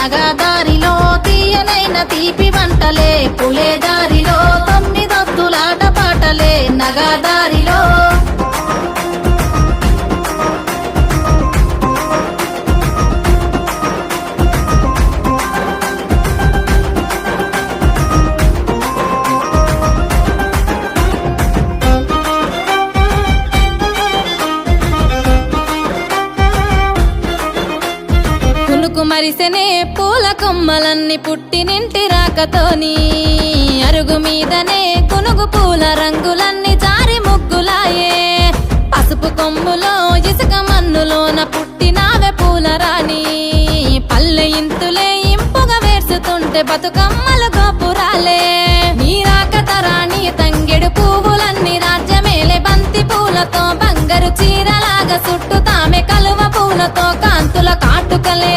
నగదారిలో తీయనైన తీపి వంటలే పులే దారిలో తొమ్మిదొత్తులాట పాటలే నగదారిలో మరిసెనే పూల కొమ్మలన్నీ పుట్టినింటి రాకతోని అరుగు మీదనే కునుగు పూల రంగులన్నీ జారి ముగ్గులాయే పసుపు కొమ్ములో ఇసుక మన్నులోన పుట్టినావే పూల రాణి పల్లె ఇంతులే ఇంపుగా వేర్చుతుంటే బతుకమ్మలు గోపురాలే నీ రాకతరాణి తంగెడు పువ్వులన్నీ రాజ్యమేలే బంతి పూలతో బంగారు చీరలాగా చుట్టూ తామె కలువ పూలతో కాంతుల కాటుకలే